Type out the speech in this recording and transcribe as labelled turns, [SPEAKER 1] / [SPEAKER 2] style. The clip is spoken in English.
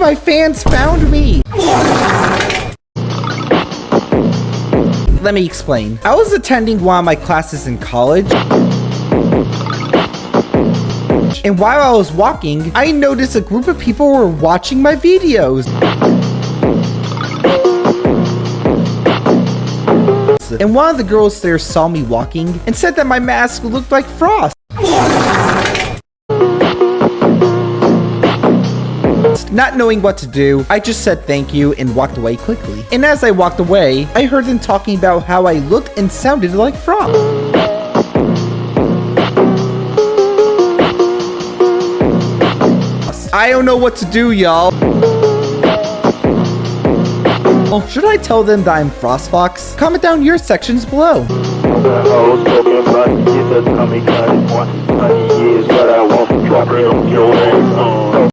[SPEAKER 1] my fans found me. Let me explain. I was attending one of my classes in college. And while I was walking, I noticed a group of people were watching my videos. And one of the girls there saw me walking and said that my mask looked like Frost. Not knowing what to do, I just said thank you and walked away quickly. And as I walked away, I heard them talking about how I looked and sounded like Frost. I don't know what to do, y'all. Oh, should I tell them that I'm Frost Fox? Comment down your sections below.
[SPEAKER 2] Years, but I won't drop it on your ass.